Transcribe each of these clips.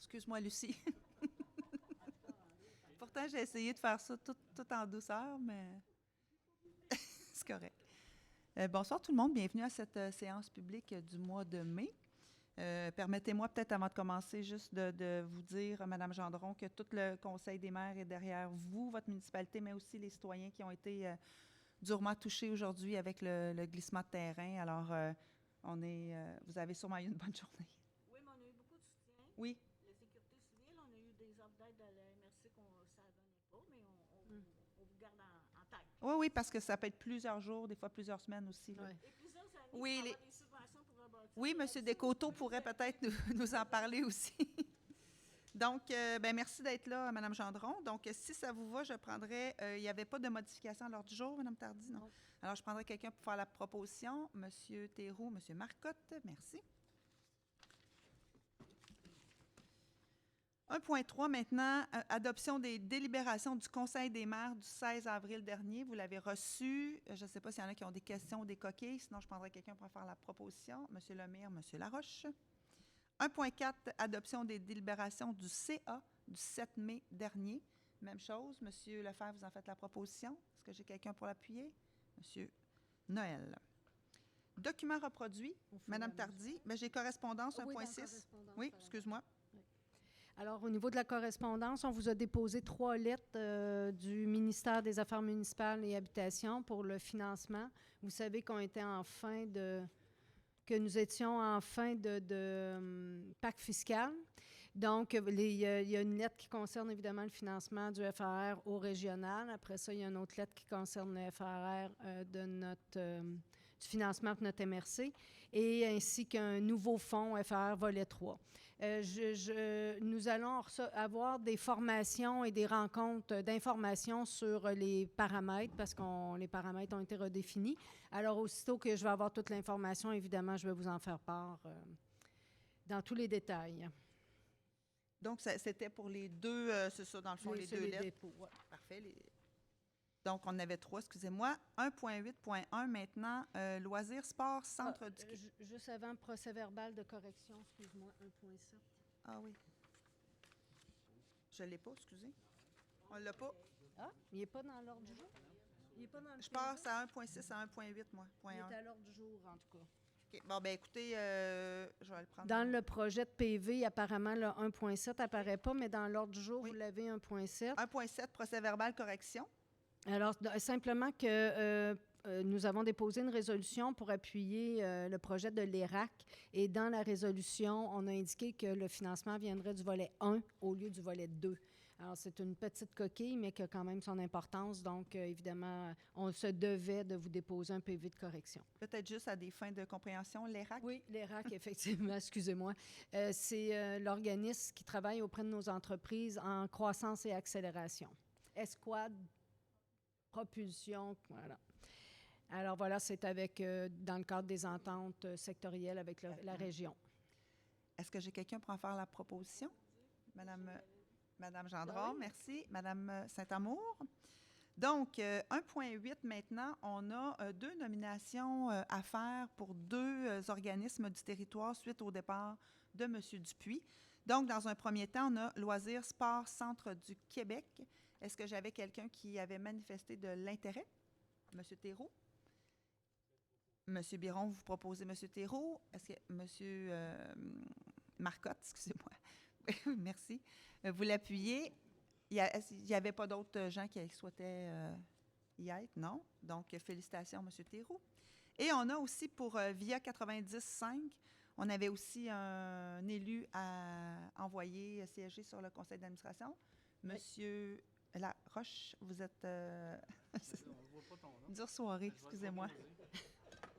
Excuse-moi, Lucie. Pourtant, j'ai essayé de faire ça tout en douceur, mais c'est correct. Bonsoir tout le monde, bienvenue à cette séance publique du mois de mai. Permettez-moi peut-être avant de commencer juste de vous dire, Madame Gendron, que tout le Conseil des maires est derrière vous, votre municipalité, mais aussi les citoyens qui ont été durement touchés aujourd'hui avec le glissement de terrain. Alors, vous avez sûrement eu une bonne journée. Oui, mais on a eu beaucoup de soutien. Oui. La sécurité civile, on a eu des offres d'aide à la MRC ça ne donnait pas, mais on vous garde en tête. Oui, parce que ça peut être plusieurs jours, des fois plusieurs semaines aussi. Oui. Et plusieurs années, oui, pour avoir des subventions pour rebâtir. Oui, M. Descoteaux pourrait peut-être nous en parler aussi. Donc, merci d'être là, Mme Gendron. Donc, si ça vous va, je prendrais... il n'y avait pas de modification à l'ordre du jour, Mme Tardy, non? Alors, je prendrais quelqu'un pour faire la proposition. M. Théroux, M. Marcotte, merci. 1.3 maintenant, adoption des délibérations du Conseil des maires du 16 avril dernier. Vous l'avez reçu. Je ne sais pas s'il y en a qui ont des questions ou des coquilles. Sinon, je prendrai quelqu'un pour faire la proposition. M. Lemire, M. Laroche. 1.4, adoption des délibérations du CA du 7 mai dernier. Même chose. M. Lefebvre, vous en faites la proposition. Est-ce que j'ai quelqu'un pour l'appuyer? M. Noël. Document reproduit. Mme Tardy. Bien, j'ai correspondance 1.6. Oui, excuse-moi. Alors, au niveau de la correspondance, on vous a déposé 3 lettres du ministère des Affaires municipales et Habitation pour le financement. Vous savez qu'on était que nous étions en fin de pacte fiscal. Donc, il y a une lettre qui concerne évidemment le financement du FRR au régional. Après ça, il y a une autre lettre qui concerne le FRR du financement de notre MRC, et ainsi qu'un nouveau fonds FRR volet 3. Nous allons avoir des formations et des rencontres d'informations sur les paramètres, parce que les paramètres ont été redéfinis. Alors, aussitôt que je vais avoir toute l'information, évidemment, je vais vous en faire part dans tous les détails. Donc, c'était pour les deux, c'est ça, dans le fond, les deux lettres. Dépôts, ouais. Parfait. Donc, on en avait 3, excusez-moi. 1.8.1 maintenant, loisirs, sport, centre du... Juste avant, procès-verbal de correction, excuse-moi, 1.7. Ah oui. Je ne l'ai pas, excusez. On ne l'a pas. Ah, il n'est pas dans l'ordre du jour? Il n'est pas dans le Je passe à 1.6 à 1.8, moi. Il est à l'ordre du jour, en tout cas. OK. Bon, bien, écoutez, je vais le prendre. Dans le projet de PV, apparemment, le 1.7 n'apparaît pas, mais dans l'ordre du jour, vous l'avez 1.7. 1.7, procès-verbal, correction. Alors, simplement que nous avons déposé une résolution pour appuyer le projet de l'ERAC. Et dans la résolution, on a indiqué que le financement viendrait du volet 1 au lieu du volet 2. Alors, c'est une petite coquille, mais qui a quand même son importance. Donc, évidemment, on se devait de vous déposer un PV de correction. Peut-être juste à des fins de compréhension, l'ERAC? Oui, l'ERAC, effectivement, excusez-moi. C'est l'organisme qui travaille auprès de nos entreprises en croissance et accélération. Esquad, propulsion, voilà. Alors voilà, c'est dans le cadre des ententes sectorielles avec la région. Est-ce que j'ai quelqu'un pour en faire la proposition? Madame Gendron, merci. Madame Saint-Amour. Donc, 1.8 maintenant, on a 2 nominations à faire pour 2 organismes du territoire suite au départ de M. Dupuis. Donc, dans un premier temps, on a Loisirs, Sport, Centre du Québec. Est-ce que j'avais quelqu'un qui avait manifesté de l'intérêt? M. Théroux? M. Biron, vous proposez M. Théroux. Est-ce que M. Marcotte, excusez-moi. Merci. Vous l'appuyez. Il n'y avait pas d'autres gens qui souhaitaient y être, non? Donc, félicitations, M. Théroux. Et on a aussi pour VIA 90.5, on avait aussi un élu à envoyer siéger sur le conseil d'administration. Monsieur Laroche, vous êtes... On ne voit pas ton nom. Dure soirée, excusez-moi.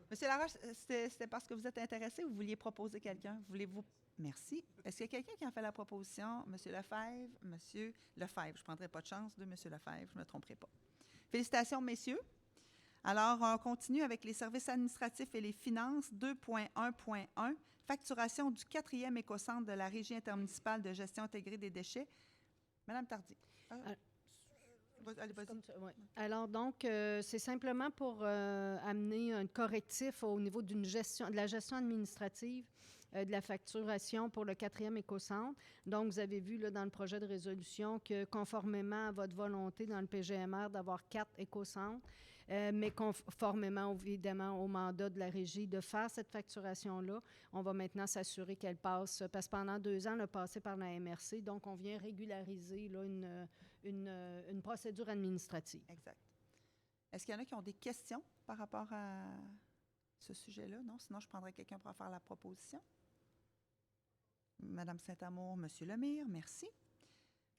Monsieur Laroche, c'était parce que vous êtes intéressé ou vous vouliez proposer quelqu'un? Voulez-vous... Merci. Est-ce qu'il y a quelqu'un qui en fait la proposition? Monsieur Lefebvre? Monsieur Lefebvre. Je ne prendrai pas de chance de Monsieur Lefebvre, je ne me tromperai pas. Félicitations, messieurs. Alors, on continue avec les services administratifs et les finances. 2.1.1, facturation du 4e écocentre de la Régie intermunicipale de gestion intégrée des déchets. Madame Tardy. Allez, vas-y. Oui. Alors, donc, c'est simplement pour amener un correctif au niveau de la gestion administrative. de la facturation pour le 4e écocentre. Donc, vous avez vu là, dans le projet de résolution que conformément à votre volonté dans le PGMR d'avoir 4 écocentres, mais conformément évidemment au mandat de la régie de faire cette facturation-là, on va maintenant s'assurer qu'elle passe, parce que pendant 2 ans, elle a passé par la MRC, donc on vient régulariser là, une procédure administrative. Exact. Est-ce qu'il y en a qui ont des questions par rapport à ce sujet-là? Non? Sinon, je prendrai quelqu'un pour faire la proposition. Madame Saint-Amour, Monsieur Lemire, merci.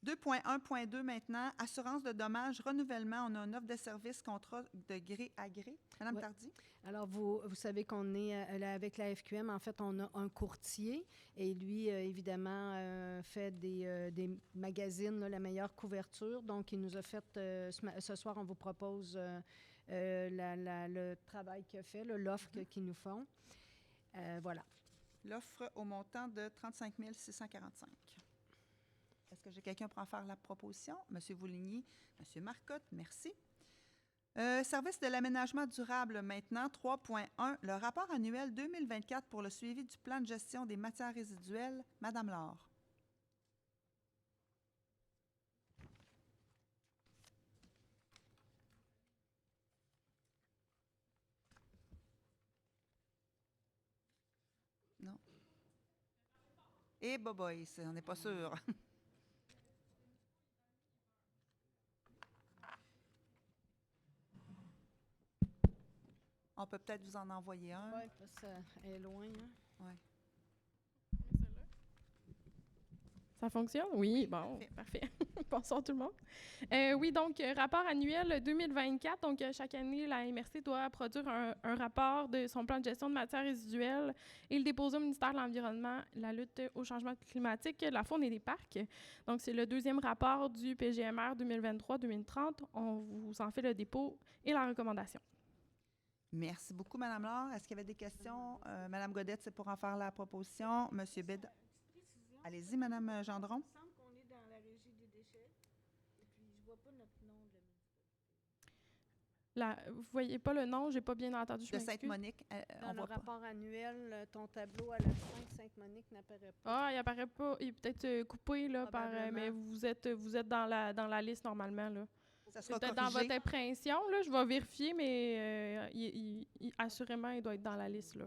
2.1.2 maintenant, assurance de dommages, renouvellement. On a une offre de service, contrat de gré à gré. Madame Tardy? Alors, vous savez qu'on est avec la FQM, en fait, on a un courtier et lui, évidemment, fait des magazines, là, la meilleure couverture. Donc, il nous a fait, ce soir, on vous propose le travail qu'il a fait, l'offre qu'ils nous font. Voilà. L'offre au montant de 35 645. Est-ce que j'ai quelqu'un pour en faire la proposition? Monsieur Vouligny, Monsieur Marcotte, merci. Service de l'aménagement durable maintenant, 3.1, le rapport annuel 2024 pour le suivi du plan de gestion des matières résiduelles. Madame Laure. Non. Eh, boboy, on n'est pas sûr. On peut peut-être vous en envoyer un. Oui, parce qu'elle est loin. Hein? Ouais. Ça fonctionne? Oui, bon, parfait. Bonsoir tout le monde. Oui, donc, rapport annuel 2024. Donc, chaque année, la MRC doit produire un rapport de son plan de gestion de matières résiduelles et le déposer au ministère de l'Environnement, la lutte au changement climatique, la faune et des parcs. Donc, c'est le 2e rapport du PGMR 2023-2030. On vous en fait le dépôt et la recommandation. Merci beaucoup, Mme Laure. Est-ce qu'il y avait des questions? Mme Godette, c'est pour en faire la proposition. Monsieur Bédard. Allez-y, Mme Gendron. Il me semble qu'on est dans la régie des déchets. Et puis, je ne vois pas notre nom de Vous ne voyez pas le nom? Je n'ai pas bien entendu. De Sainte-Monique. Dans le rapport annuel, ton tableau à la fin, Sainte-Monique n'apparaît pas. Ah, il n'apparaît pas. Il est peut-être coupé, là, mais vous êtes dans la liste normalement, là. Ça sera peut-être corrigé. dans votre impression, là, je vais vérifier, mais assurément, il doit être dans la liste. Là.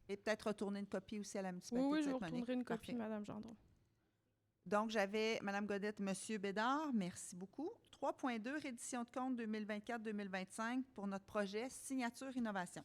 Et peut-être retourner une copie aussi à la municipalité oui, de je vous Sainte-Monique. retournerai une copie, Parfait. Mme Gendron. Donc, j'avais Mme Godette, M. Bédard. Merci beaucoup. 3.2, reddition de compte 2024-2025 pour notre projet Signature Innovation.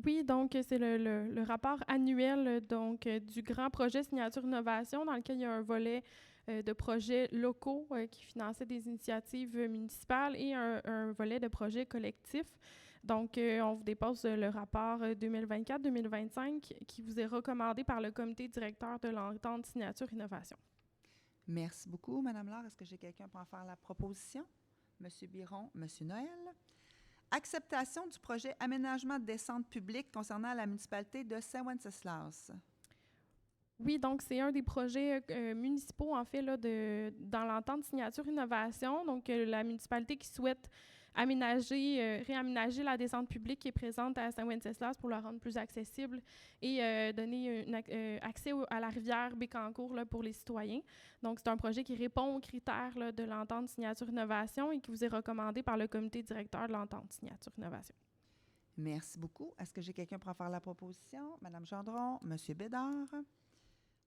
Oui, donc c'est le rapport annuel donc, du grand projet Signature Innovation dans lequel il y a un volet de projets locaux qui finançaient des initiatives municipales et un volet de projets collectifs. Donc, on vous dépose le rapport 2024-2025 qui vous est recommandé par le comité directeur de l'entente Signature Innovation. Merci beaucoup, Mme Laure. Est-ce que j'ai quelqu'un pour en faire la proposition? M. Biron, M. Noël. Acceptation du projet aménagement de descente publique concernant la municipalité de Saint-Wenceslas. Oui, donc c'est un des projets municipaux, en fait, là, dans l'entente Signature Innovation. Donc, la municipalité qui souhaite réaménager la descente publique qui est présente à Saint-Wenceslas pour la rendre plus accessible et donner accès à la rivière Bécancour là, pour les citoyens. Donc, c'est un projet qui répond aux critères là, de l'entente Signature Innovation et qui vous est recommandé par le comité directeur de l'entente Signature Innovation. Merci beaucoup. Est-ce que j'ai quelqu'un pour en faire la proposition? Mme Gendron, M. Bédard.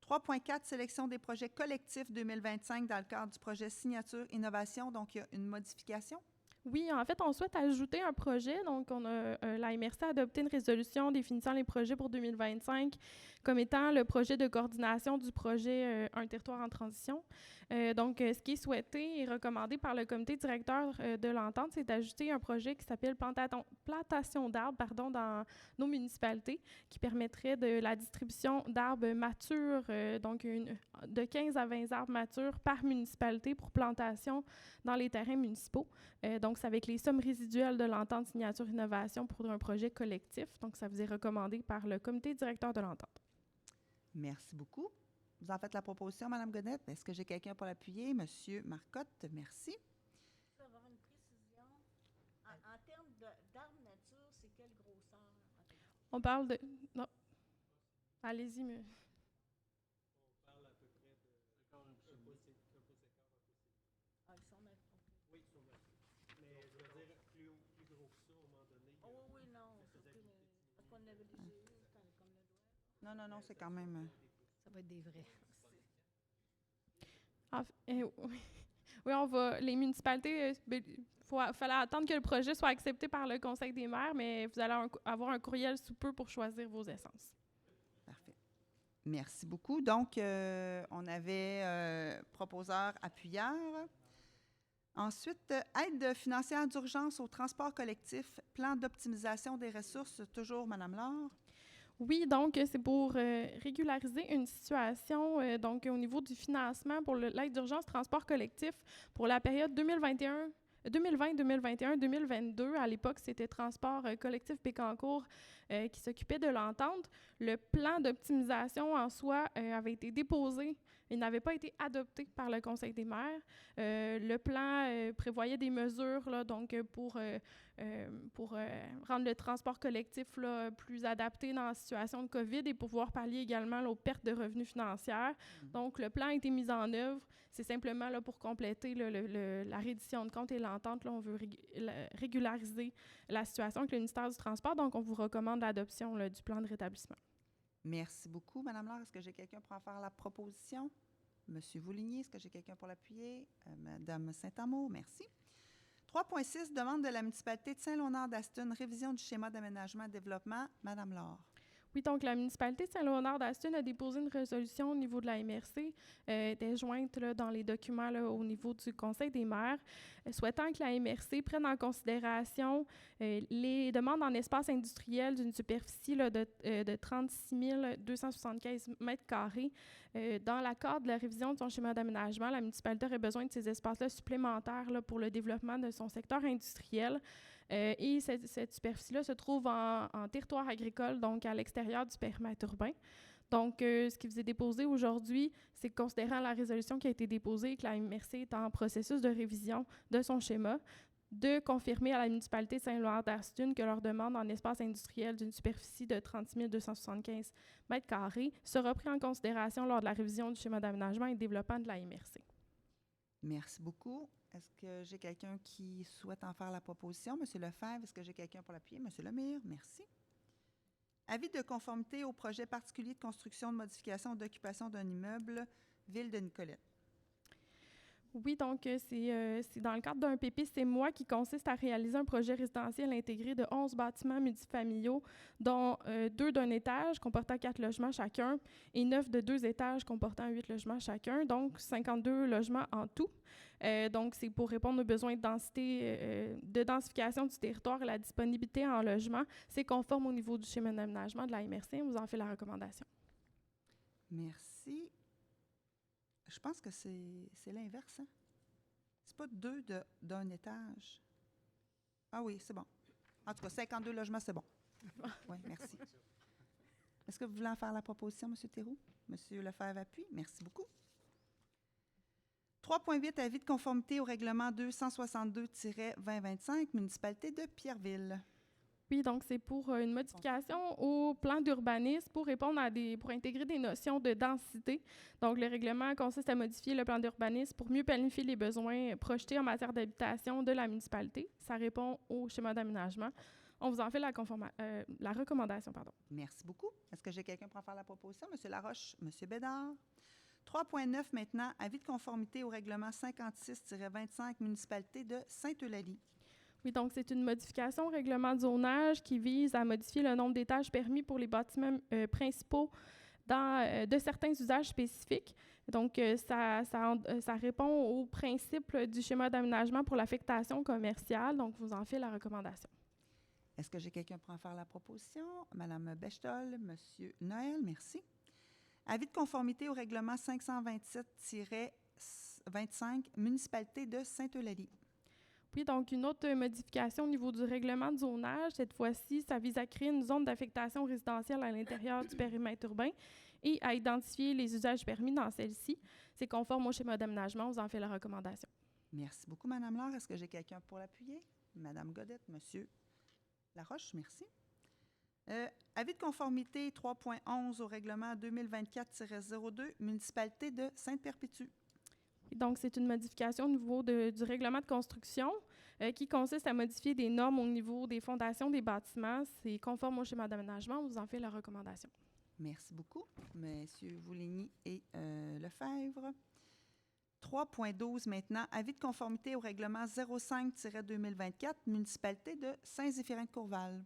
3.4, sélection des projets collectifs 2025 dans le cadre du projet Signature Innovation. Donc, il y a une modification. Oui, en fait, on souhaite ajouter un projet. Donc, la MRC a adopté une résolution définissant les projets pour 2025 comme étant le projet de coordination du projet Un territoire en transition. Donc, ce qui est souhaité et recommandé par le comité directeur de l'entente, c'est d'ajouter un projet qui s'appelle plantation d'arbres dans nos municipalités, qui permettrait de la distribution d'arbres matures, donc de 15 à 20 arbres matures par municipalité pour plantation dans les terrains municipaux. Donc, c'est avec les sommes résiduelles de l'entente Signature Innovation pour un projet collectif. Donc, ça vous est recommandé par le comité directeur de l'entente. Merci beaucoup. Vous en faites la proposition, Mme Godette. Est-ce que j'ai quelqu'un pour l'appuyer? M. Marcotte, merci. Je peux avoir une précision. En termes d'arbres nature, c'est quelle grosseur? On parle de... Non. Allez-y, mais... Ah, ils sont même. Oui, sur le- mais je veux dire, plus gros que ça, à un moment donné. Oh oui, non. Parce qu'on avait déjà eu comme le doigt. Non, non, non, c'est quand même... Ça va être des vrais. Oui, on va. Les municipalités, fallait attendre que le projet soit accepté par le Conseil des maires, mais vous allez avoir un courriel sous peu pour choisir vos essences. Parfait. Merci beaucoup. Donc, on avait proposeur appuyeur. Ensuite, aide financière d'urgence au transport collectif, plan d'optimisation des ressources, toujours Mme Laure. Oui, donc c'est pour régulariser une situation donc au niveau du financement pour l'aide d'urgence transport collectif pour la période 2020, 2021, 2022. À l'époque, c'était Transport collectif Bécancour qui s'occupait de l'entente. Le plan d'optimisation en soi avait été déposé. Il n'avait pas été adopté par le Conseil des maires. Le plan prévoyait des mesures là, donc, pour rendre le transport collectif là, plus adapté dans la situation de COVID et pouvoir pallier également là, aux pertes de revenus financières. Donc, le plan a été mis en œuvre. C'est simplement là, pour compléter là, la reddition de comptes et l'entente. Là, on veut régulariser la situation avec le ministère du Transport. Donc, on vous recommande l'adoption là, du plan de rétablissement. Merci beaucoup, Mme Laure. Est-ce que j'ai quelqu'un pour en faire la proposition? Monsieur Vouligny, est-ce que j'ai quelqu'un pour l'appuyer? Madame Saint-Amour, merci. 3.6, demande de la municipalité de Saint-Léonard-d'Aston, révision du schéma d'aménagement et développement. Madame Laure. Oui, donc la municipalité de Saint-Léonard-d'Aston a déposé une résolution au niveau de la MRC, était jointe là, dans les documents là, au niveau du Conseil des maires, souhaitant que la MRC prenne en considération les demandes en espace industriel d'une superficie là, de 36 275 mètres carrés. Dans l'accord de la révision de son schéma d'aménagement, la municipalité aurait besoin de ces espaces-là supplémentaires là, pour le développement de son secteur industriel. Et cette superficie-là se trouve en territoire agricole, donc à l'extérieur du périmètre urbain. Donc, ce qui vous est déposé aujourd'hui, c'est que considérant la résolution qui a été déposée et que la MRC est en processus de révision de son schéma, de confirmer à la municipalité de Saint-Léonard-d'Aston que leur demande en espace industriel d'une superficie de 36 275 mètres carrés sera prise en considération lors de la révision du schéma d'aménagement et de développement de la MRC. Merci beaucoup. Est-ce que j'ai quelqu'un qui souhaite en faire la proposition? Monsieur Lefebvre, est-ce que j'ai quelqu'un pour l'appuyer? Monsieur Lemire, merci. Avis de conformité au projet particulier de construction, de modification ou d'occupation d'un immeuble, Ville de Nicolette. Oui, donc c'est dans le cadre d'un PPCMOI qui consiste à réaliser un projet résidentiel intégré de 11 bâtiments multifamiliaux, dont 2 d'un étage comportant 4 logements chacun et 9 de 2 étages comportant 8 logements chacun, donc 52 logements en tout. Donc, c'est pour répondre aux besoins de densification du territoire et la disponibilité en logement. C'est conforme au niveau du schéma d'aménagement de la MRC. On vous en fait la recommandation. Merci. Je pense que c'est l'inverse, hein? C'est pas 2 d'un étage. Ah oui, c'est bon. En tout cas, 52 logements, c'est bon. Oui, merci. Est-ce que vous voulez en faire la proposition, M. Théroux? M. Lefebvre appuie. Merci beaucoup. 3.8, avis de conformité au règlement 262-2025, municipalité de Pierreville. Oui, donc c'est pour une modification au plan d'urbanisme pour répondre pour intégrer des notions de densité. Donc, le règlement consiste à modifier le plan d'urbanisme pour mieux planifier les besoins projetés en matière d'habitation de la municipalité. Ça répond au schéma d'aménagement. On vous en fait la recommandation. Merci beaucoup. Est-ce que j'ai quelqu'un pour en faire la proposition? M. Laroche, M. Bédard. 3.9 maintenant, avis de conformité au règlement 56-25, municipalité de Sainte-Eulalie. Oui, donc c'est une modification au règlement de zonage qui vise à modifier le nombre d'étages permis pour les bâtiments principaux de certains usages spécifiques. Donc, ça répond au principe du schéma d'aménagement pour l'affectation commerciale. Donc, vous en faites la recommandation. Est-ce que j'ai quelqu'un pour en faire la proposition? Madame Bechtol, Monsieur Noël, merci. Avis de conformité au règlement 527-25, municipalité de Sainte-Eulalie. Oui, donc une autre modification au niveau du règlement de zonage. Cette fois-ci, ça vise à créer une zone d'affectation résidentielle à l'intérieur du périmètre urbain et à identifier les usages permis dans celle-ci. C'est conforme au schéma d'aménagement. On vous en fait la recommandation. Merci beaucoup, Madame Laure. Est-ce que j'ai quelqu'un pour l'appuyer? Madame Godette, Monsieur Laroche, merci. Avis de conformité 3.11 au règlement 2024-02, municipalité de Sainte-Perpétue. Et donc, c'est une modification au niveau du règlement de construction qui consiste à modifier des normes au niveau des fondations des bâtiments. C'est conforme au schéma d'aménagement. On vous en fait la recommandation. Merci beaucoup, Messieurs Vouligny et Lefebvre. 3.12 maintenant, avis de conformité au règlement 05-2024, municipalité de Saint-Zéphirin-de-Courval.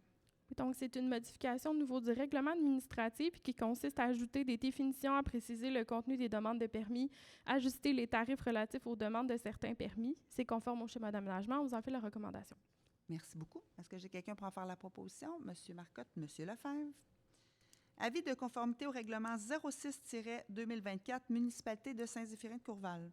Donc, c'est une modification au niveau du règlement administratif qui consiste à ajouter des définitions, à préciser le contenu des demandes de permis, ajuster les tarifs relatifs aux demandes de certains permis. C'est conforme au schéma d'aménagement. On vous en fait la recommandation. Merci beaucoup. Est-ce que j'ai quelqu'un pour en faire la proposition? Monsieur Marcotte, Monsieur Lefebvre. Avis de conformité au règlement 06-2024, municipalité de Saint-Zéphirin-de-Courval.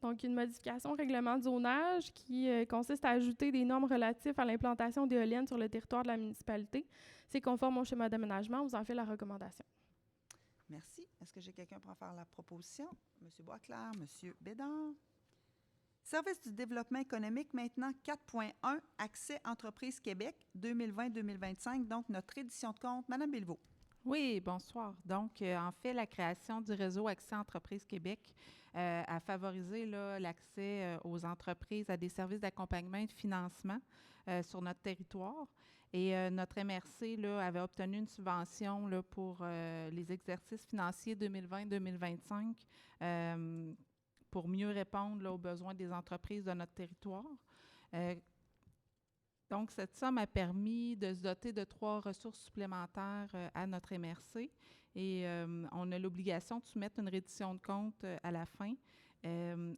Donc, une modification au règlement de zonage qui consiste à ajouter des normes relatives à l'implantation d'éoliennes sur le territoire de la municipalité. C'est conforme au schéma d'aménagement. On vous en fait la recommandation. Merci. Est-ce que j'ai quelqu'un pour en faire la proposition? Monsieur Boisclair, Monsieur Bédard. Service du développement économique, maintenant 4.1, Accès Entreprises Québec 2020-2025, donc notre édition de compte. Madame Béliveau. Oui, bonsoir. Donc, en fait, la création du réseau Accès Entreprises Québec a favorisé l'accès aux entreprises à des services d'accompagnement et de financement sur notre territoire. Et notre MRC avait obtenu une subvention pour les exercices financiers 2020-2025 pour mieux répondre aux besoins des entreprises de notre territoire. Donc, cette somme a permis de se doter de 3 ressources supplémentaires à notre MRC et on a l'obligation de soumettre une reddition de compte à la fin,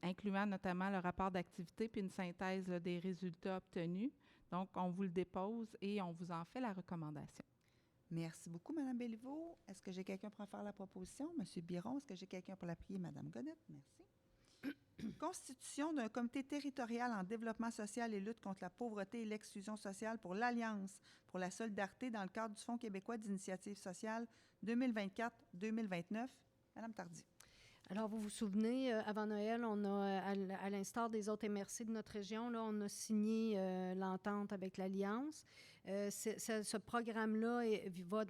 incluant notamment le rapport d'activité puis une synthèse des résultats obtenus. Donc, on vous le dépose et on vous en fait la recommandation. Merci beaucoup, Mme Béliveau. Est-ce que j'ai quelqu'un pour en faire la proposition? Monsieur Biron, est-ce que j'ai quelqu'un pour l'appuyer? Mme Godette, merci. Constitution d'un comité territorial en développement social et lutte contre la pauvreté et l'exclusion sociale pour l'Alliance pour la solidarité dans le cadre du Fonds québécois d'initiative sociale 2024-2029. Madame Tardy. Alors, vous vous souvenez, avant Noël, on a, à l'instar des autres MRC de notre région, là, on a signé l'entente avec l'Alliance. Ce programme-là va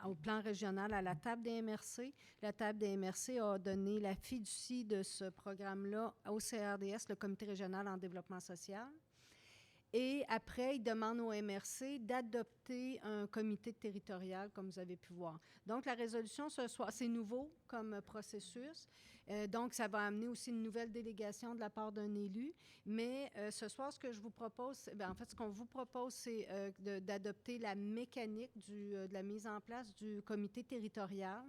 au plan régional à la table des MRC. La table des MRC a donné la fiducie de ce programme-là au CRDS, le Comité régional en développement social. Et après, il demande au MRC d'adopter un comité territorial, comme vous avez pu voir. Donc, la résolution ce soir, c'est nouveau comme processus. Donc, ça va amener aussi une nouvelle délégation de la part d'un élu. Mais ce soir, ce que je vous propose, ce qu'on vous propose, c'est d'adopter la mécanique de la mise en place du comité territorial.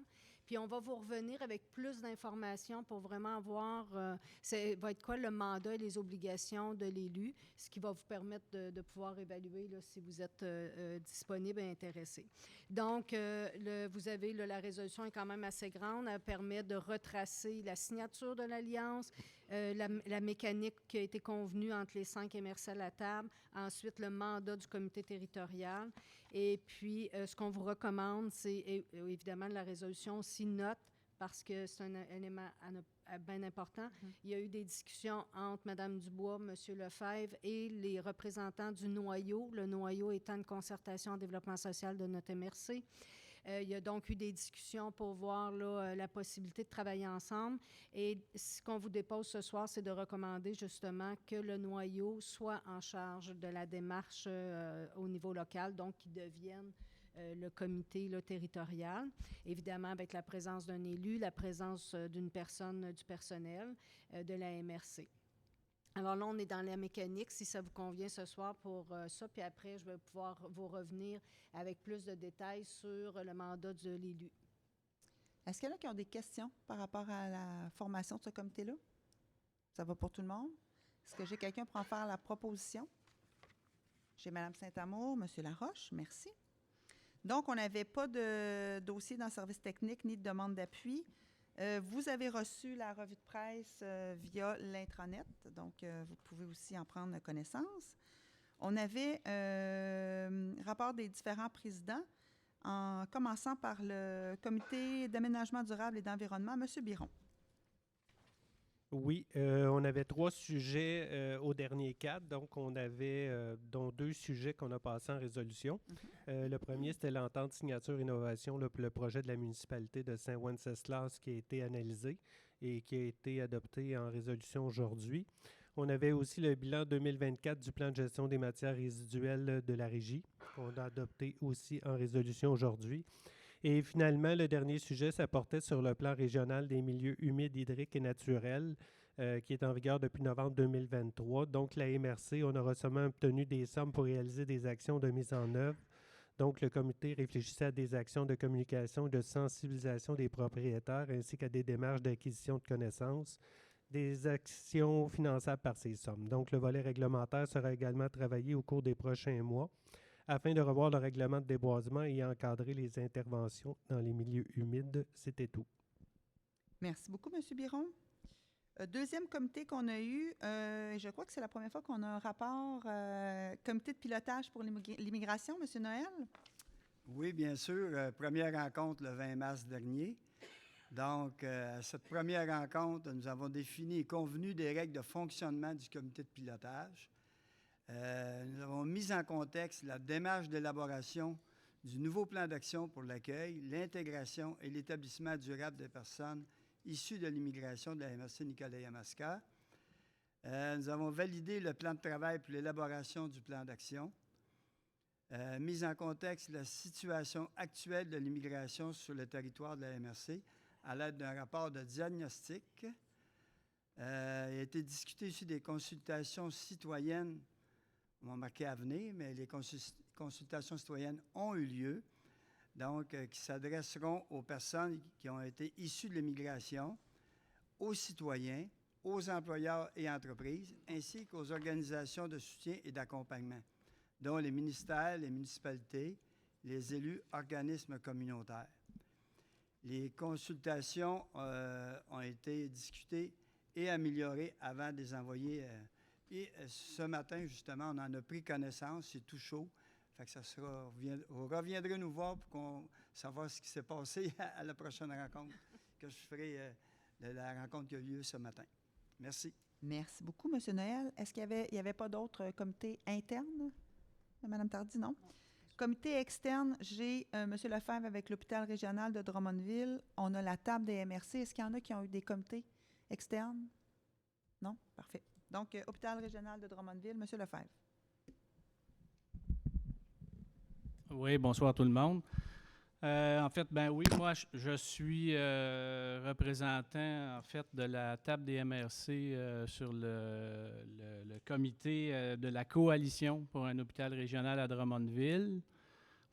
Puis on va vous revenir avec plus d'informations pour vraiment voir va être quoi le mandat et les obligations de l'élu, ce qui va vous permettre de pouvoir évaluer là, si vous êtes disponible et intéressé. Donc, vous avez la résolution est quand même assez grande. Elle permet de retracer la signature de l'Alliance, la mécanique qui a été convenue entre les 5 MRC à la table, ensuite le mandat du comité territorial. Et puis, ce qu'on vous recommande, c'est évidemment la résolution aussi note, parce que c'est un élément bien important. Il y a eu des discussions entre Mme Dubois, M. Lefebvre et les représentants du noyau, le noyau étant une concertation en développement social de notre MRC. Il y a donc eu des discussions pour voir là, la possibilité de travailler ensemble. Et ce qu'on vous dépose ce soir, c'est de recommander justement que le noyau soit en charge de la démarche au niveau local, donc qu'il devienne le comité là, territorial, évidemment avec la présence d'un élu, la présence d'une personne du personnel de la MRC. Alors là, on est dans la mécanique, si ça vous convient ce soir pour ça, puis après, je vais pouvoir vous revenir avec plus de détails sur le mandat de l'élu. Est-ce qu'il y en a qui ont des questions par rapport à la formation de ce comité-là? Ça va pour tout le monde? Est-ce que j'ai quelqu'un pour en faire la proposition? J'ai Mme Saint-Amour, M. Laroche, merci. Donc, on n'avait pas de dossier dans le service technique ni de demande d'appui. Vous avez reçu la revue de presse via l'intranet, donc vous pouvez aussi en prendre connaissance. On avait rapport des différents présidents, en commençant par le Comité d'aménagement durable et d'environnement, M. Biron. Oui, on avait 3 sujets au dernier cadre. Donc, on avait dont 2 sujets qu'on a passés en résolution. Le premier, c'était l'entente signature innovation, le projet de la municipalité de Saint-Wenceslas qui a été analysé et qui a été adopté en résolution aujourd'hui. On avait aussi le bilan 2024 du plan de gestion des matières résiduelles de la régie, qu'on a adopté aussi en résolution aujourd'hui. Et finalement, le dernier sujet, ça portait sur le plan régional des milieux humides, hydriques et naturels, qui est en vigueur depuis novembre 2023. Donc, la MRC, on a récemment obtenu des sommes pour réaliser des actions de mise en œuvre. Donc, le comité réfléchissait à des actions de communication et de sensibilisation des propriétaires, ainsi qu'à des démarches d'acquisition de connaissances, des actions finançables par ces sommes. Donc, le volet réglementaire sera également travaillé au cours des prochains mois, afin de revoir le règlement de déboisement et encadrer les interventions dans les milieux humides. C'était tout. Merci beaucoup, M. Biron. Deuxième comité qu'on a eu, je crois que c'est la première fois qu'on a un rapport comité de pilotage pour l'immigration, M. Noël. Oui, bien sûr. Première rencontre le 20 mars dernier. Donc, à cette première rencontre, nous avons défini et convenu des règles de fonctionnement du comité de pilotage. Nous avons mis en contexte la démarche d'élaboration du nouveau plan d'action pour l'accueil, l'intégration et l'établissement durable des personnes issues de l'immigration de la MRC Nicolet-Yamaska. Nous avons validé le plan de travail pour l'élaboration du plan d'action. Mis en contexte la situation actuelle de l'immigration sur le territoire de la MRC à l'aide d'un rapport de diagnostic. Il a été discuté ici des consultations citoyennes. On m'a marqué à venir, mais les consultations citoyennes ont eu lieu, donc qui s'adresseront aux personnes qui ont été issues de l'immigration, aux citoyens, aux employeurs et entreprises, ainsi qu'aux organisations de soutien et d'accompagnement, dont les ministères, les municipalités, les élus, organismes communautaires. Les consultations ont été discutées et améliorées avant de les envoyer. Et ce matin, justement, on en a pris connaissance, c'est tout chaud. Fait que ça sera, vous reviendrez nous voir pour savoir ce qui s'est passé à la prochaine rencontre que je ferai de la rencontre qui a eu lieu ce matin. Merci. Merci beaucoup, M. Noël. Est-ce qu'il n'y avait pas d'autres comités internes? Mme Tardy, non? Comité externe, j'ai M. Lefebvre avec l'hôpital régional de Drummondville. On a la table des MRC. Est-ce qu'il y en a qui ont eu des comités externes? Non? Parfait. Donc, hôpital régional de Drummondville, M. Lefebvre. Oui, bonsoir tout le monde. En fait, ben oui, moi, je suis représentant, en fait, de la table des MRC sur le comité de la coalition pour un hôpital régional à Drummondville.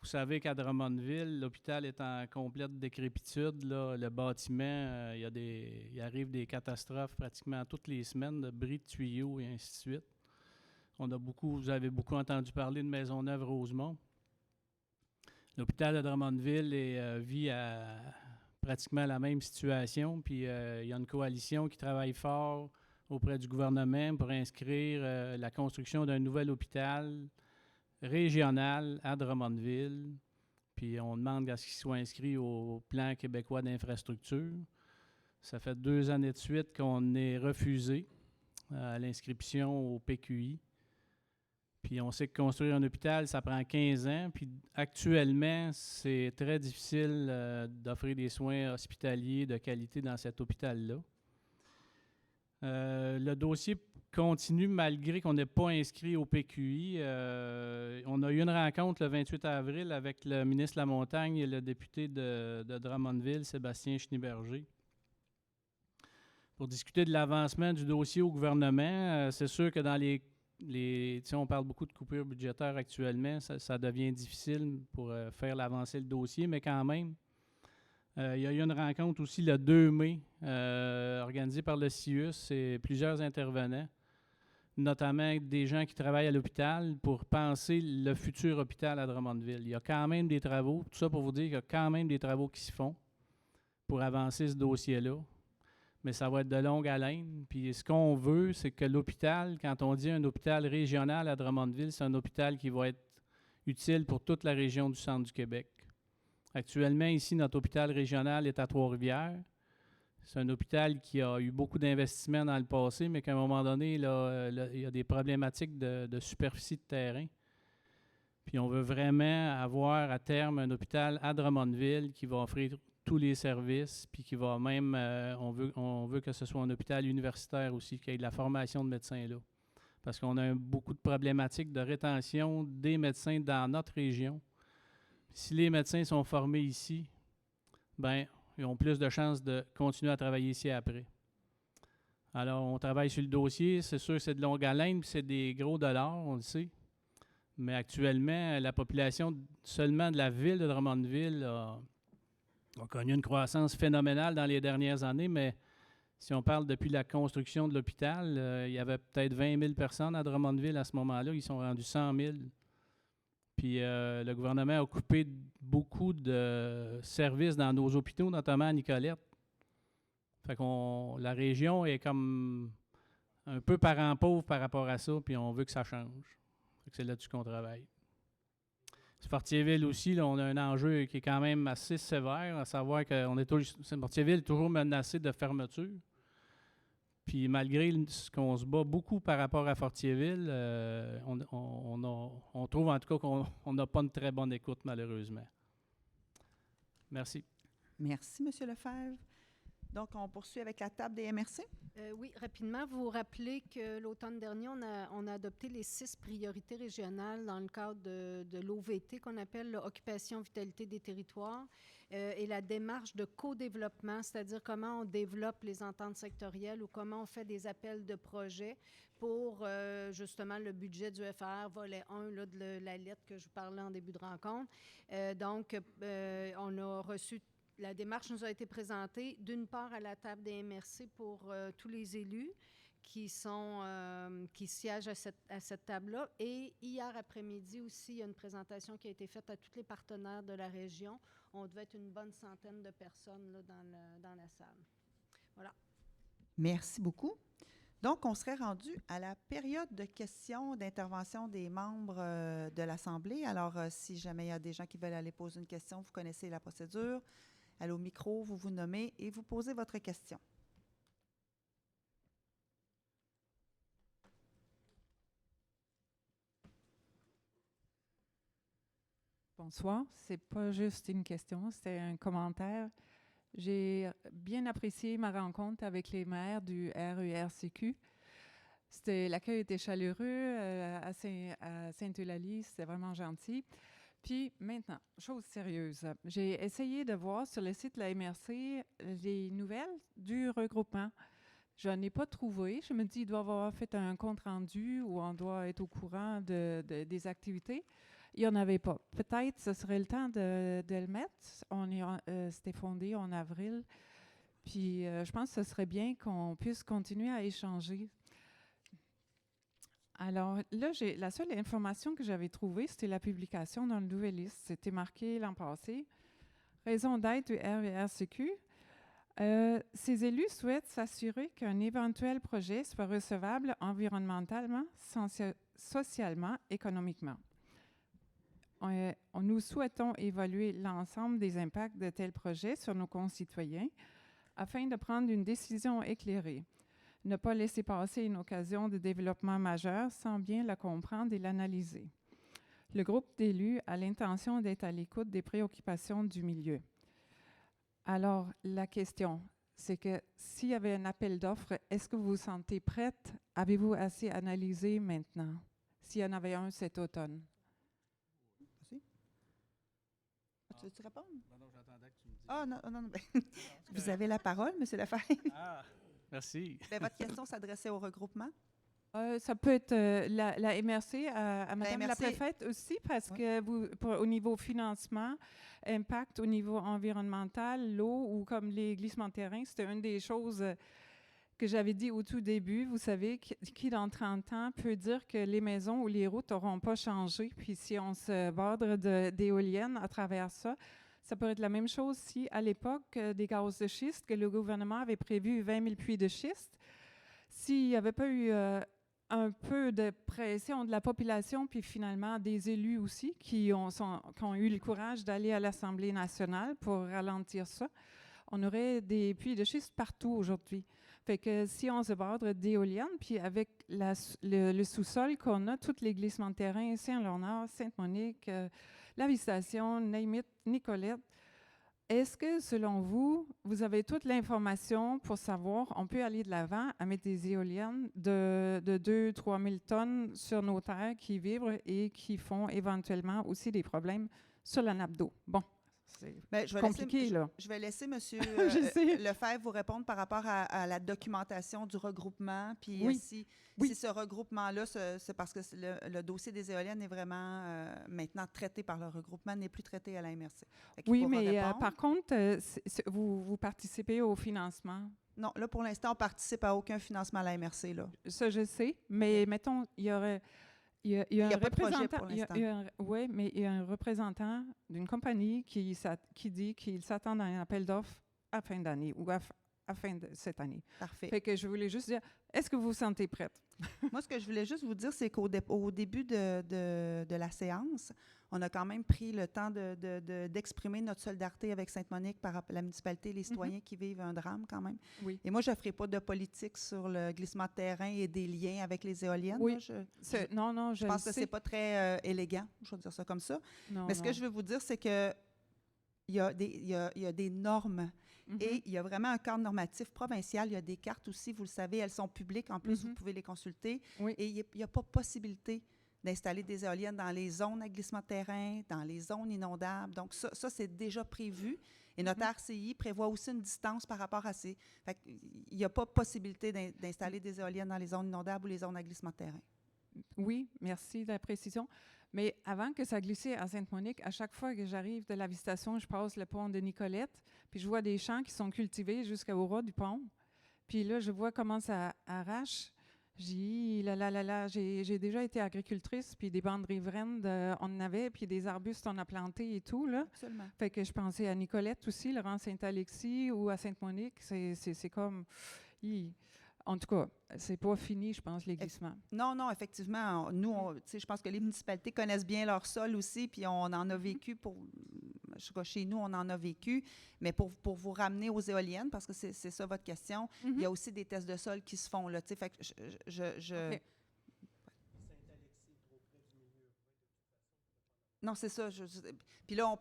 Vous savez qu'à Drummondville, l'hôpital est en complète décrépitude. Là, le bâtiment, il arrive des catastrophes pratiquement toutes les semaines, de bris de tuyaux et ainsi de suite. Vous avez beaucoup entendu parler de Maisonneuve-Rosemont. L'hôpital de Drummondville vit à pratiquement la même situation, puis il y a une coalition qui travaille fort auprès du gouvernement pour inscrire la construction d'un nouvel hôpital régional à Drummondville. Puis on demande à ce qu'il soit inscrit au plan québécois d'infrastructure. Ça fait 2 années de suite qu'on est refusé à l'inscription au PQI. Puis on sait que construire un hôpital, ça prend 15 ans. Puis actuellement, c'est très difficile d'offrir des soins hospitaliers de qualité dans cet hôpital-là. Le dossier continue malgré qu'on n'ait pas inscrit au PQI. On a eu une rencontre le 28 avril avec le ministre de la Montagne et le député de Drummondville, Sébastien Schneeberger, pour discuter de l'avancement du dossier au gouvernement. C'est sûr que dans on parle beaucoup de coupures budgétaires actuellement, ça devient difficile pour faire avancer le dossier, mais quand même, il y a eu une rencontre aussi le 2 mai, organisée par le CIUS et plusieurs intervenants, notamment des gens qui travaillent à l'hôpital pour penser le futur hôpital à Drummondville. Il y a quand même des travaux, tout ça pour vous dire qu'il y a quand même des travaux qui se font pour avancer ce dossier-là. Mais ça va être de longue haleine. Puis ce qu'on veut, c'est que l'hôpital, quand on dit un hôpital régional à Drummondville, c'est un hôpital qui va être utile pour toute la région du centre du Québec. Actuellement, ici, notre hôpital régional est à Trois-Rivières. C'est un hôpital qui a eu beaucoup d'investissements dans le passé, mais qu'à un moment donné, il y a des problématiques de superficie de terrain. Puis on veut vraiment avoir à terme un hôpital à Drummondville qui va offrir tous les services, puis qui va même, on veut que ce soit un hôpital universitaire aussi, qu'il y ait de la formation de médecins là. Parce qu'on a beaucoup de problématiques de rétention des médecins dans notre région. Si les médecins sont formés ici, ben ils ont plus de chances de continuer à travailler ici après. Alors, on travaille sur le dossier. C'est sûr que c'est de longue haleine, puis c'est des gros dollars, on le sait. Mais actuellement, la population seulement de la ville de Drummondville a connu une croissance phénoménale dans les dernières années, mais si on parle depuis la construction de l'hôpital, il y avait peut-être 20 000 personnes à Drummondville à ce moment-là. Ils sont rendus 100 000. Puis le gouvernement a coupé beaucoup de services dans nos hôpitaux, notamment à Nicolette. Fait qu'on la région est comme un peu parent pauvre par rapport à ça, puis on veut que ça change. Fait que c'est là-dessus qu'on travaille. Sportiéville aussi, là, on a un enjeu qui est quand même assez sévère, à savoir que Sportiéville est toujours menacé de fermeture. Puis malgré ce qu'on se bat beaucoup par rapport à Fortierville, on trouve en tout cas qu'on n'a pas une très bonne écoute, malheureusement. Merci. Merci, M. Lefebvre. Donc, on poursuit avec la table des MRC. Oui, rapidement, vous vous rappelez que l'automne dernier, on a adopté les 6 priorités régionales dans le cadre de l'OVT qu'on appelle l'Occupation Vitalité des territoires et la démarche de co-développement, c'est-à-dire comment on développe les ententes sectorielles ou comment on fait des appels de projets pour justement le budget du FR, volet 1 là, de la lettre que je vous parlais en début de rencontre. Donc, on a reçu. La démarche nous a été présentée d'une part à la table des MRC pour tous les élus qui siègent à cette table-là. Et hier après-midi aussi, il y a une présentation qui a été faite à tous les partenaires de la région. On devait être une bonne centaine de personnes là, dans la salle. Voilà. Merci beaucoup. Donc, on serait rendu à la période de questions, d'intervention des membres de l'Assemblée. Alors, si jamais il y a des gens qui veulent aller poser une question, vous connaissez la procédure. Allez au micro, vous vous nommez et vous posez votre question. Bonsoir. C'est pas juste une question, c'est un commentaire. J'ai bien apprécié ma rencontre avec les maires du RERCQ. L'accueil était chaleureux à Sainte-Eulalie, c'était vraiment gentil. Puis maintenant, chose sérieuse, j'ai essayé de voir sur le site de la MRC les nouvelles du regroupement. Je n'en ai pas trouvé. Je me dis qu'il doit avoir fait un compte-rendu où on doit être au courant des activités. Il n'y en avait pas. Peut-être ce serait le temps de le mettre. C'était fondé en avril. Puis je pense que ce serait bien qu'on puisse continuer à échanger. Alors là, la seule information que j'avais trouvée, c'était la publication dans le Nouvelliste. C'était marqué l'an passé. Raison d'être du RERCQ. Ces élus souhaitent s'assurer qu'un éventuel projet soit recevable environnementalement, socialement, économiquement. Nous souhaitons évaluer l'ensemble des impacts de tels projets sur nos concitoyens afin de prendre une décision éclairée. Ne pas laisser passer une occasion de développement majeur sans bien la comprendre et l'analyser. Le groupe d'élus a l'intention d'être à l'écoute des préoccupations du milieu. Alors, la question, c'est que s'il y avait un appel d'offres, est-ce que vous vous sentez prête? Avez-vous assez analysé maintenant? S'il y en avait un cet automne. Vas-y. Tu veux-tu répondre? Non, j'attendais que tu me dises. Ah, non. Vous avez la parole, M. Lefebvre. Ah, merci. Bien, votre question s'adressait au regroupement? Ça peut être la MRC, à Mme la préfète aussi, parce que au niveau financement, impact au niveau environnemental, l'eau ou comme les glissements de terrain, c'était une des choses que j'avais dit au tout début. Vous savez, qui dans 30 ans peut dire que les maisons ou les routes n'auront pas changé, puis si on se borde d'éoliennes à travers ça, ça pourrait être la même chose si, à l'époque des gaz de schiste, que le gouvernement avait prévu 20 000 puits de schiste, s'il n'y avait pas eu un peu de pression de la population, puis finalement des élus aussi qui ont eu le courage d'aller à l'Assemblée nationale pour ralentir ça, on aurait des puits de schiste partout aujourd'hui. Fait que si on se borde d'éoliennes, puis avec le sous-sol qu'on a, tous les glissements de terrain, Saint-Léonard, Sainte-Monique, la Visitation, Name it, Nicolette, est-ce que, selon vous, vous avez toute l'information pour savoir, on peut aller de l'avant à mettre des éoliennes de 2-3 000 tonnes sur nos terres qui vibrent et qui font éventuellement aussi des problèmes sur la nappe d'eau? Bon, c'est compliqué, là. Je vais laisser M. Je sais. Lefebvre vous répondre par rapport à la documentation du regroupement. Puis Oui. si Oui. ce regroupement-là, c'est parce que le dossier des éoliennes est vraiment maintenant traité par le regroupement, n'est plus traité à la MRC. Fait qu'il Oui, pourra mais répondre. par contre, vous participez au financement. Non, là, pour l'instant, on ne participe à aucun financement à la MRC. Là. Ça, je sais, mais mettons, il y aurait... Il y a a un pas de projet représentant. pour l'instant. Oui, mais il y a un représentant d'une compagnie qui dit qu'il s'attend à un appel d'offres à fin d'année ou à fin de cette année. Parfait. Fait que je voulais juste dire, est-ce que vous vous sentez prête? Moi, ce que je voulais juste vous dire, c'est qu'au début de la séance, on a quand même pris le temps d'exprimer notre solidarité avec Sainte-Monique par rapport à la municipalité et les citoyens qui vivent un drame quand même. Oui. Et moi, je ne ferai pas de politique sur le glissement de terrain et des liens avec les éoliennes. Oui. Là. Non, Je pense que ce n'est pas très élégant, je vais dire ça comme ça. Non, Mais ce que je veux vous dire, c'est que il y a des normes. Et il y a vraiment un cadre normatif provincial. Il y a des cartes aussi, vous le savez, elles sont publiques. En plus, vous pouvez les consulter. Oui. Et il n'y a pas possibilité d'installer des éoliennes dans les zones à glissement de terrain, dans les zones inondables. Donc, ça c'est déjà prévu. Et notre RCI prévoit aussi une distance par rapport à ces... Fait il n'y a pas possibilité d'installer des éoliennes dans les zones inondables ou les zones à glissement de terrain. Oui, merci de la précision. Mais avant que ça glissait à Sainte-Monique, à chaque fois que j'arrive de la Visitation, je passe le pont de Nicolette, puis je vois des champs qui sont cultivés jusqu'au ras du pont. Puis là, je vois comment ça arrache. J'ai j'ai déjà été agricultrice, puis des bandes riveraines, on en avait, puis des arbustes, on a planté et tout, là. Absolument. Fait que je pensais à Nicolette aussi, le rang Saint-Alexis ou à Sainte-Monique. C'est comme... En tout cas, c'est pas fini, je pense, les glissements. Non, effectivement. Nous, je pense que les municipalités connaissent bien leur sol aussi, puis on en a vécu chez nous, on en a vécu, mais pour vous ramener aux éoliennes, parce que c'est ça votre question, il y a aussi des tests de sol qui se font là. Fait que OK. Non, c'est ça. Puis là, on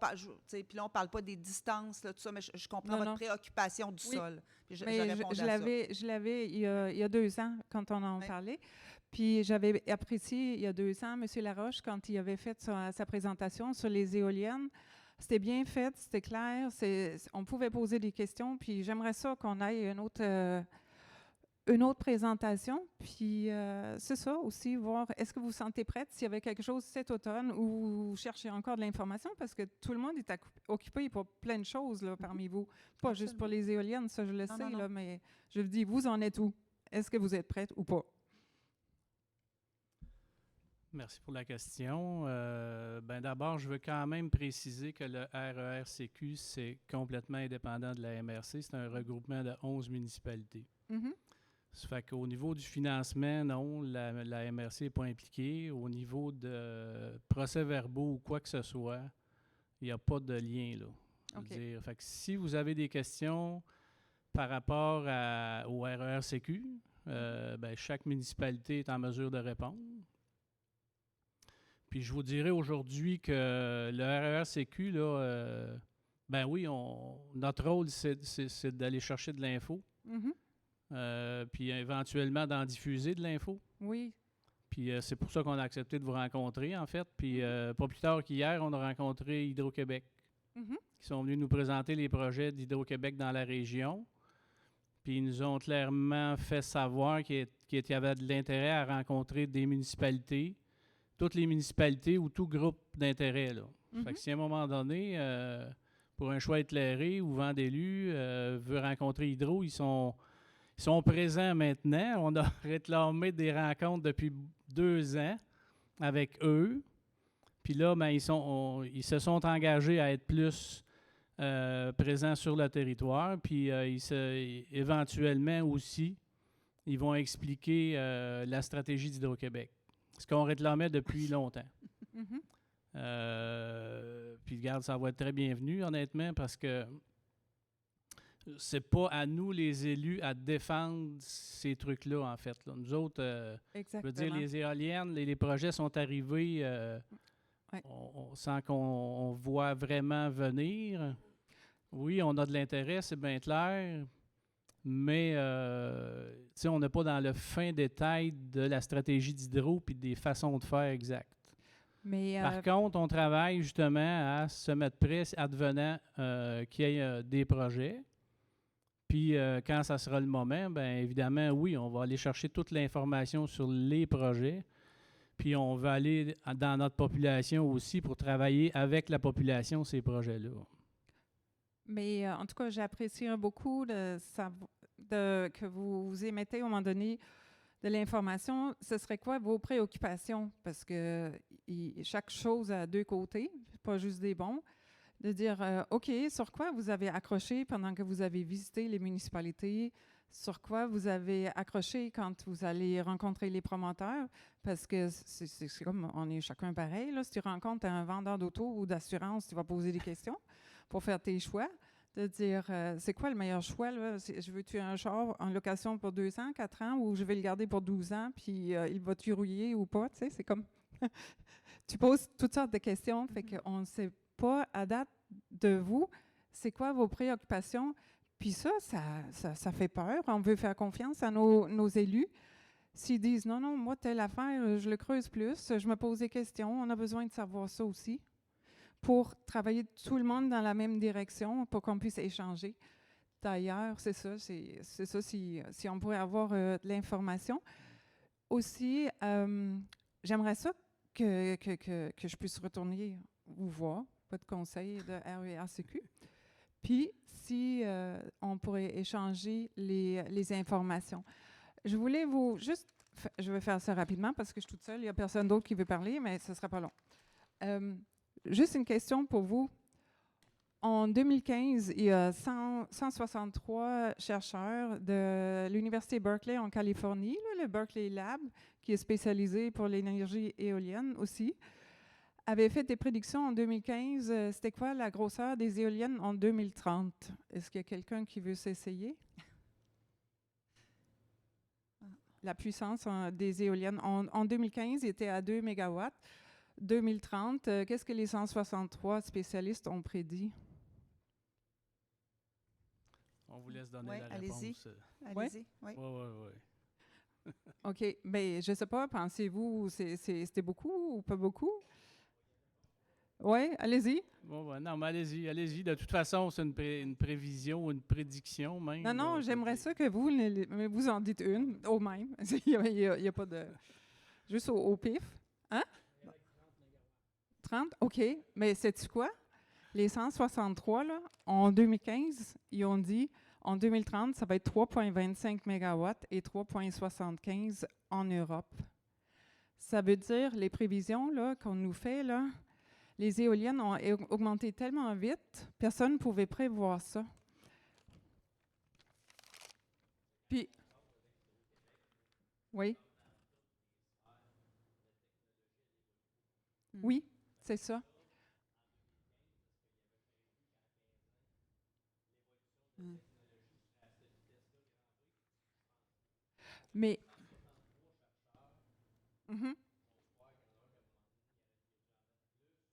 parle pas des distances, là, tout ça, mais je comprends votre préoccupation du sol. Puis je l'avais il y a 2 ans, quand on en parlait. Puis j'avais apprécié, il y a 2 ans, M. Laroche, quand il avait fait sa présentation sur les éoliennes. C'était bien fait, c'était clair. On pouvait poser des questions. Puis j'aimerais ça qu'on aille une autre présentation, puis c'est ça aussi, voir, est-ce que vous vous sentez prête s'il y avait quelque chose cet automne ou vous cherchez encore de l'information, parce que tout le monde est occupé pour plein de choses là, parmi vous, pas juste pour les éoliennes, ça je le sais, là, mais je vous dis, vous en êtes où? Est-ce que vous êtes prête ou pas? Merci pour la question. D'abord, je veux quand même préciser que le RERCQ, c'est complètement indépendant de la MRC, c'est un regroupement de 11 municipalités. Ça fait qu'au niveau du financement, non, la MRC n'est pas impliquée. Au niveau de procès-verbaux ou quoi que ce soit, il n'y a pas de lien, là. Okay. Fait que si vous avez des questions par rapport au RERCQ, chaque municipalité est en mesure de répondre. Puis je vous dirais aujourd'hui que le RERCQ, là, oui, notre rôle, c'est d'aller chercher de l'info. Puis éventuellement d'en diffuser de l'info. Oui. Puis c'est pour ça qu'on a accepté de vous rencontrer, en fait. Puis pas plus tard qu'hier, on a rencontré Hydro-Québec, qui sont venus nous présenter les projets d'Hydro-Québec dans la région. Puis ils nous ont clairement fait savoir qu'il y avait de l'intérêt à rencontrer des municipalités, toutes les municipalités ou tout groupe d'intérêt, là. Fait que si à un moment donné, pour un choix éclairé ou vent d'élu, veut rencontrer Hydro, ils sont présents maintenant. On a réclamé des rencontres depuis 2 ans avec eux. Puis là, ils se sont engagés à être plus présents sur le territoire. Puis éventuellement aussi, ils vont expliquer la stratégie d'Hydro-Québec. Ce qu'on réclamait depuis longtemps. Puis regarde, ça va être très bienvenu, honnêtement, parce que c'est pas à nous, les élus, à défendre ces trucs-là, en fait. Là. Nous autres, je veux Exactement. dire, les éoliennes, les projets sont arrivés Ouais. sans qu'on voit vraiment venir. Oui, on a de l'intérêt, c'est bien clair, mais tu sais, on n'est pas dans le fin détail de la stratégie d'hydro puis des façons de faire exactes. Mais Par contre, on travaille justement à se mettre prêt advenant qu'il y ait des projets. Puis quand ça sera le moment, bien évidemment, oui, on va aller chercher toute l'information sur les projets. Puis on va aller dans notre population aussi pour travailler avec la population ces projets-là. Mais en tout cas, j'apprécie beaucoup que vous émettez à un moment donné de l'information. Ce serait quoi vos préoccupations? Parce que chaque chose a deux côtés, pas juste des bons. De dire, OK, sur quoi vous avez accroché pendant que vous avez visité les municipalités? Sur quoi vous avez accroché quand vous allez rencontrer les promoteurs? Parce que c'est comme, on est chacun pareil. Là. Si tu rencontres un vendeur d'auto ou d'assurance, tu vas poser des questions pour faire tes choix. De dire, c'est quoi le meilleur choix? Là? Je veux-tu un char en location pour 2 ans, 4 ans, ou je vais le garder pour 12 ans, puis il va-tu rouiller ou pas? Tu sais, c'est comme... tu poses toutes sortes de questions, fait qu'on ne sait pas à date de vous, c'est quoi vos préoccupations? Puis ça fait peur. On veut faire confiance à nos élus. S'ils disent, non, moi, telle affaire, je le creuse plus, je me pose des questions, on a besoin de savoir ça aussi pour travailler tout le monde dans la même direction, pour qu'on puisse échanger. D'ailleurs, c'est ça, si on pourrait avoir de l'information. Aussi, j'aimerais ça que je puisse retourner vous voir, votre conseil de RERCQ. Puis, si on pourrait échanger les informations. Je voulais je vais faire ça rapidement parce que je suis toute seule, il n'y a personne d'autre qui veut parler, mais ce ne sera pas long. Juste une question pour vous. En 2015, il y a 163 chercheurs de l'Université Berkeley en Californie, là, le Berkeley Lab, qui est spécialisé pour l'énergie éolienne aussi, avait fait des prédictions en 2015. C'était quoi la grosseur des éoliennes en 2030? Est-ce qu'il y a quelqu'un qui veut s'essayer? La puissance des éoliennes. En 2015, il était à 2 mégawatts. 2030, qu'est-ce que les 163 spécialistes ont prédit? On vous laisse donner la réponse. Allez-y. Oui. Oui. OK. Bien, je ne sais pas, pensez-vous c'était beaucoup ou pas beaucoup? Oui, allez-y. Bon, non, mais allez-y. De toute façon, c'est une prévision ou une prédiction même. Non, j'aimerais ça que vous en dites une, au même. Il n'y a pas de... Juste au pif. Hein? 30? OK. Mais sais-tu quoi? Les 163, là, en 2015, ils ont dit, en 2030, ça va être 3,25 mégawatts et 3,75 en Europe. Ça veut dire, les prévisions là, qu'on nous fait, là, les éoliennes ont augmenté tellement vite, personne ne pouvait prévoir ça. Puis, oui. Oui, c'est ça. Mais,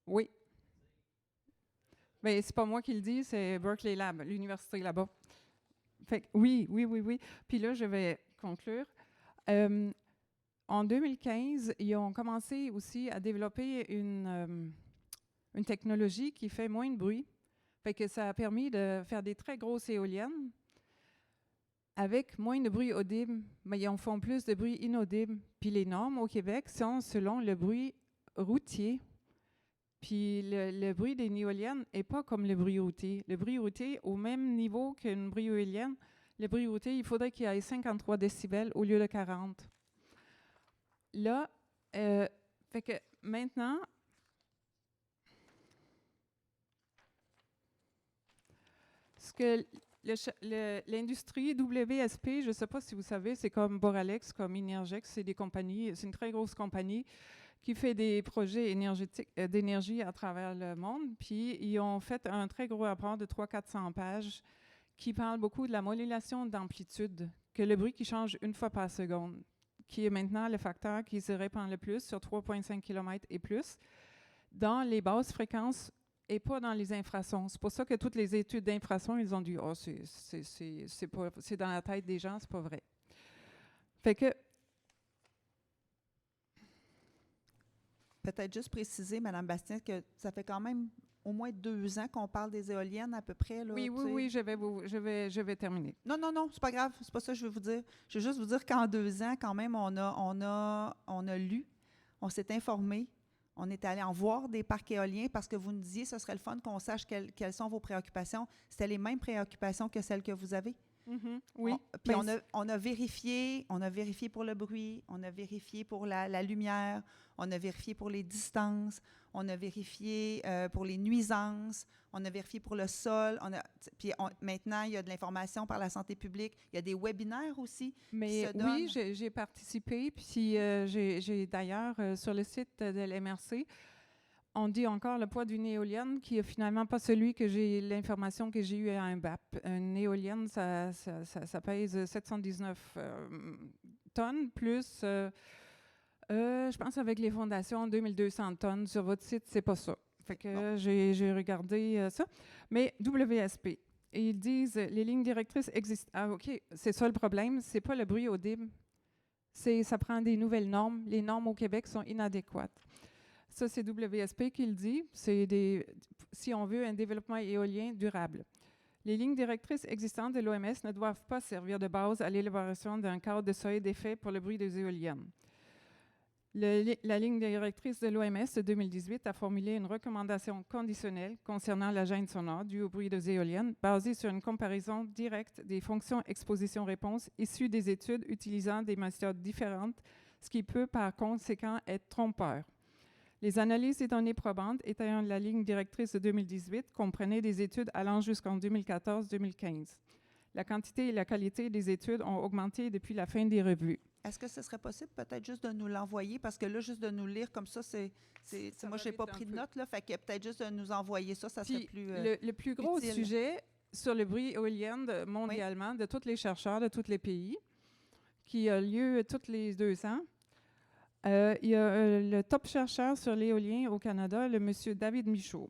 oui. Mais c'est pas moi qui le dis, c'est Berkeley Lab, l'université là-bas. Fait que oui. Puis là, je vais conclure. En 2015, ils ont commencé aussi à développer une technologie qui fait moins de bruit. Fait que ça a permis de faire des très grosses éoliennes avec moins de bruit audible, mais ils en font plus de bruit inaudible. Puis les normes au Québec sont selon le bruit routier. Puis le bruit d'une éolienne n'est pas comme le bruit routier. Le bruit routier, au même niveau qu'une bruit éolienne, le bruit routier, il faudrait qu'il y ait 53 décibels au lieu de 40. Là, fait que maintenant, ce que l'industrie WSP, je ne sais pas si vous savez, c'est comme Boralex, comme Energex, c'est des compagnies, c'est une très grosse compagnie qui fait des projets énergétiques, d'énergie à travers le monde. Puis, ils ont fait un très gros rapport de 300-400 pages qui parle beaucoup de la modulation d'amplitude, que le bruit qui change une fois par seconde, qui est maintenant le facteur qui se répand le plus sur 3,5 km et plus, dans les basses fréquences et pas dans les infrasons. C'est pour ça que toutes les études d'infrasons, ils ont dit « Oh, c'est dans la tête des gens, c'est pas vrai. » Fait que... Peut-être juste préciser, Mme Bastien, que ça fait quand même au moins 2 ans qu'on parle des éoliennes à peu près. Là, Oui, je vais terminer. Non, c'est pas grave, c'est pas ça que je veux vous dire. Je veux juste vous dire qu'en 2 ans, quand même, on a lu, on s'est informé, on est allé en voir des parcs éoliens parce que vous nous disiez ce serait le fun qu'on sache quelles sont vos préoccupations. C'était les mêmes préoccupations que celles que vous avez? Oui. Puis on a vérifié pour le bruit, on a vérifié pour la lumière, on a vérifié pour les distances, on a vérifié pour les nuisances, on a vérifié pour le sol. Maintenant, il y a de l'information par la santé publique. Il y a des webinaires aussi. Mais oui, j'ai participé. Puis j'ai d'ailleurs, sur le site de l'MRC, on dit encore le poids d'une éolienne qui est finalement pas celui que j'ai, l'information que j'ai eue à un BAP. Une éolienne, ça pèse 719 tonnes, plus, je pense avec les fondations, 2200 tonnes. Sur votre site, c'est pas ça. Fait que j'ai regardé ça. Mais WSP, ils disent les lignes directrices existent. Ah, OK, c'est ça le problème. C'est pas le bruit audible. Ça prend des nouvelles normes. Les normes au Québec sont inadéquates. Ça, c'est WSP qui le dit. Si on veut un développement éolien durable. Les lignes directrices existantes de l'OMS ne doivent pas servir de base à l'élaboration d'un cadre de seuil d'effet pour le bruit des éoliennes. La ligne directrice de l'OMS de 2018 a formulé une recommandation conditionnelle concernant la gêne sonore due au bruit des éoliennes, basée sur une comparaison directe des fonctions exposition-réponse issues des études utilisant des méthodes différentes, ce qui peut par conséquent être trompeur. Les analyses des données probantes étayant la ligne directrice de 2018 comprenaient des études allant jusqu'en 2014-2015. La quantité et la qualité des études ont augmenté depuis la fin des revues. Est-ce que ce serait possible peut-être juste de nous l'envoyer? Parce que là, juste de nous lire comme ça, moi, je n'ai pas pris de notes, là, fait que peut-être juste de nous envoyer ça, ça serait plus le plus gros utile. sujet sur le bruit éolien mondialement, de tous les chercheurs de tous les pays, qui a lieu tous les 2 ans. Il y a le top chercheur sur l'éolien au Canada, le monsieur David Michaud.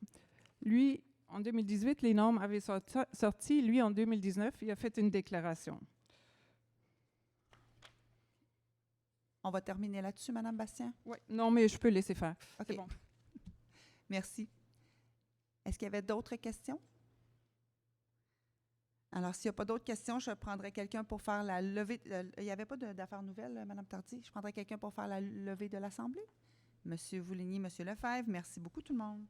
Lui, en 2018, les normes avaient sorti. Lui, en 2019, il a fait une déclaration. On va terminer là-dessus, Mme Bastien? Oui. Non, mais je peux laisser faire. OK. C'est bon. Merci. Est-ce qu'il y avait d'autres questions? Alors, s'il n'y a pas d'autres questions, je prendrai quelqu'un pour faire la levée. Il n'y avait pas d'affaires nouvelles, Mme Tardy. Je prendrai quelqu'un pour faire la levée de l'Assemblée. Monsieur Vouligny, Monsieur Lefebvre, merci beaucoup tout le monde.